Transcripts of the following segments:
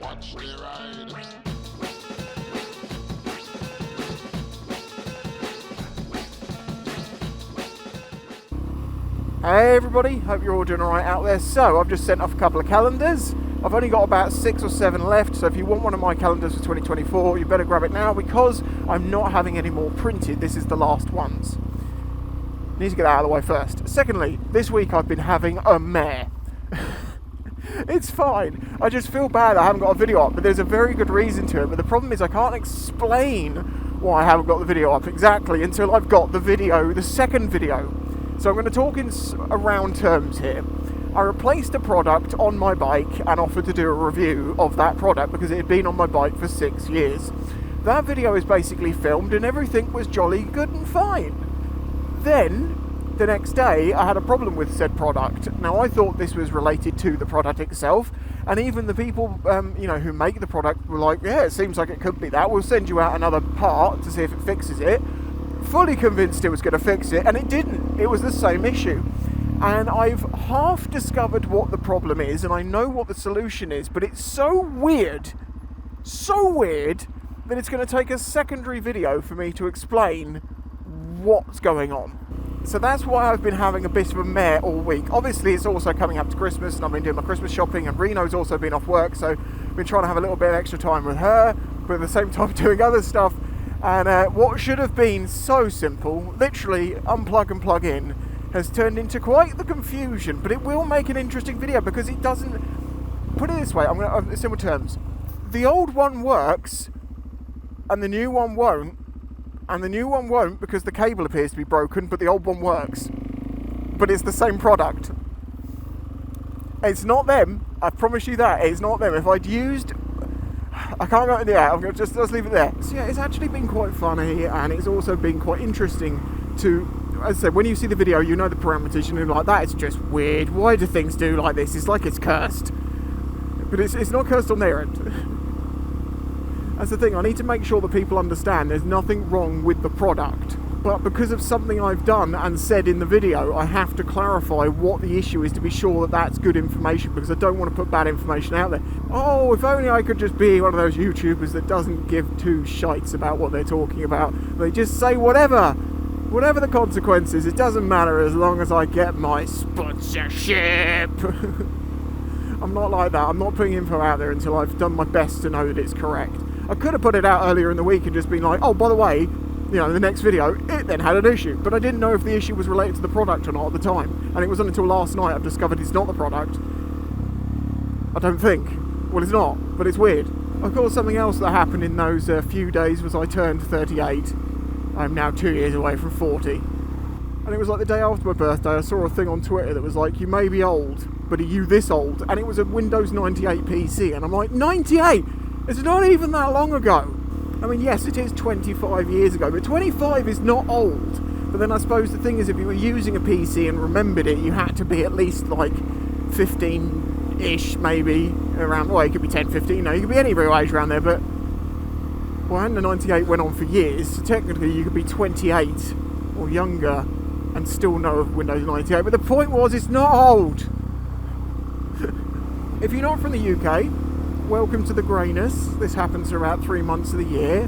Watch the ride. Hey everybody, hope you're all doing alright out there. So, I've just sent off a couple of calendars. I've only got about 6 or 7 left, so if you want one of my calendars for 2024, you better grab it now because I'm not having any more printed. This is the last ones. Need to get that out of the way first. Secondly, this week I've been having a mare. It's fine. I just feel bad I haven't got a video up, but there's a very good reason to it. But the problem is I can't explain why I haven't got the video up exactly until I've got the video, the second video. So I'm going to talk in around terms here. I replaced a product on my bike and offered to do a review of that product because it had been on my bike for 6 years. That video is basically filmed and everything was jolly good and fine. Then, the next day, I had a problem with said product. Now, I thought this was related to the product itself, and even the people, who make the product were like, yeah, it seems like it could be that. We'll send you out another part to see if it fixes it. Fully convinced it was going to fix it, and it didn't. It was the same issue. And I've half discovered what the problem is, and I know what the solution is, but it's so weird, that it's going to take a secondary video for me to explain what's going on. So that's why I've been having a bit of a mare all week. Obviously, it's also coming up to Christmas, and I've been doing my Christmas shopping, and Reno's also been off work, so I've been trying to have a little bit of extra time with her, but at the same time doing other stuff. And what should have been so simple, literally unplug and plug in, has turned into quite the confusion. But it will make an interesting video because it doesn't. Put it this way, I'm going to simple terms. The old one works, and the new one won't. And the new one won't because the cable appears to be broken, but the old one works. But it's the same product. It's not them. I promise you that. It's not them. If I'd used... I can't go into that. I'm going to just leave it there. So yeah, it's actually been quite funny, and it's also been quite interesting to... As I said, when you see the video, you know the parameters. You're like, that is just weird. Why do things do like this? It's like it's cursed. But it's not cursed on their end. That's the thing, I need to make sure that people understand there's nothing wrong with the product. But because of something I've done and said in the video, I have to clarify what the issue is to be sure that that's good information, because I don't want to put bad information out there. Oh, if only I could just be one of those YouTubers that doesn't give two shites about what they're talking about. They just say whatever the consequences, it doesn't matter as long as I get my sponsorship. I'm not like that. I'm not putting info out there until I've done my best to know that it's correct. I could have put it out earlier in the week and just been like, oh, by the way, the next video, it then had an issue. But I didn't know if the issue was related to the product or not at the time. And it wasn't until last night I've discovered it's not the product. I don't think. Well, it's not, but it's weird. Of course, something else that happened in those few days was I turned 38. I'm now 2 years away from 40. And it was like the day after my birthday, I saw a thing on Twitter that was like, you may be old, but are you this old? And it was a Windows 98 PC. And I'm like, 98? It's not even that long ago. I mean, yes, it is 25 years ago, but 25 is not old. But then I suppose the thing is, if you were using a PC and remembered it, you had to be at least like 15-ish, maybe, around, well, it could be 10, 15, no, you could be any real age around there, but, well, and the 98 went on for years, so technically you could be 28 or younger and still know of Windows 98, but the point was, it's not old. If you're not from the UK, welcome to the greyness. This happens for about 3 months of the year.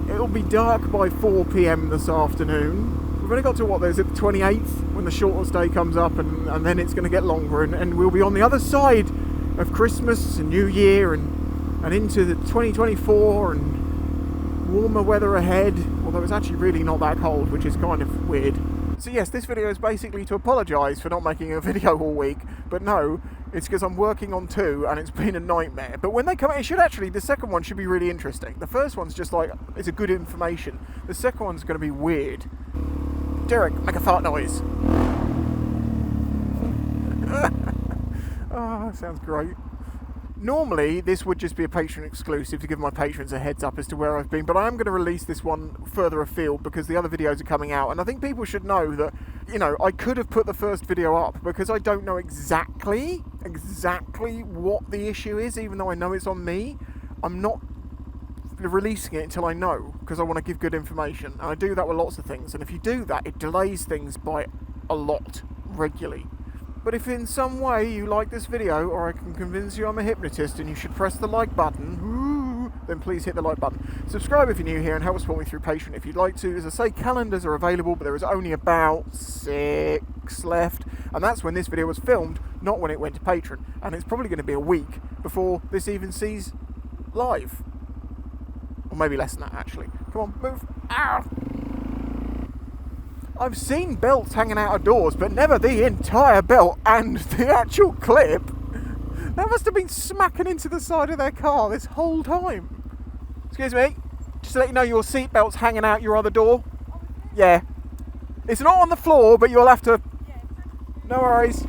It'll be dark by 4 p.m. this afternoon. We've only got to, the 28th, when the shortest day comes up, and then it's going to get longer, and we'll be on the other side of Christmas and New Year and into the 2024 and warmer weather ahead, although it's actually really not that cold, which is kind of weird. So yes, this video is basically to apologise for not making a video all week, but no, it's because I'm working on 2 and it's been a nightmare. But when they come out, the second one should be really interesting. The first one's just like, it's a good information. The second one's going to be weird. Derek, make a fart noise. Oh, that sounds great. Normally, this would just be a Patreon exclusive to give my patrons a heads up as to where I've been, but I am going to release this one further afield because the other videos are coming out, and I think people should know that, I could have put the first video up because I don't know exactly what the issue is, even though I know it's on me. I'm not releasing it until I know, because I want to give good information, and I do that with lots of things, and if you do that, it delays things by a lot, regularly. But if in some way you like this video, or I can convince you I'm a hypnotist and you should press the like button, then please hit the like button. Subscribe if you're new here and help support me through Patreon if you'd like to. As I say, calendars are available, but there is only about 6 left. And that's when this video was filmed, not when it went to Patreon. And it's probably going to be a week before this even sees live. Or maybe less than that, actually. Come on, move. Ow! I've seen belts hanging out of doors, but never the entire belt and the actual clip. That must have been smacking into the side of their car this whole time. Excuse me, just to let you know your seatbelt's hanging out your other door. Yeah. It's not on the floor, but you'll have to... No worries.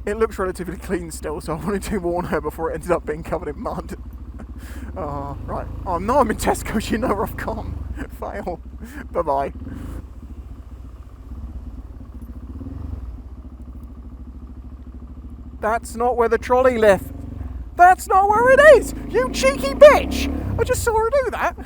It looks relatively clean still, so I wanted to warn her before it ended up being covered in mud. Oh, right. Oh, no, I'm in Tesco's, you know where I've gone. Fail. Bye-bye. That's not where the trolley left. That's not where it is! You cheeky bitch! I just saw her do that.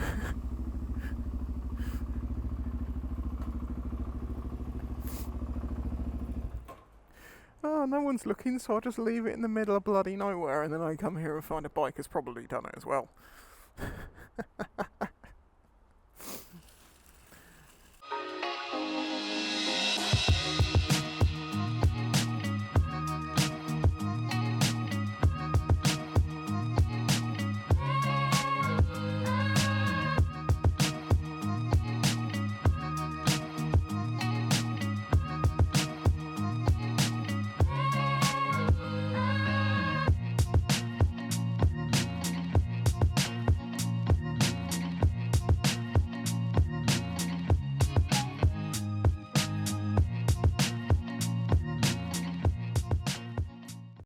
Oh, no one's looking, so I'll just leave it in the middle of bloody nowhere, and then I come here and find a bike has probably done it as well.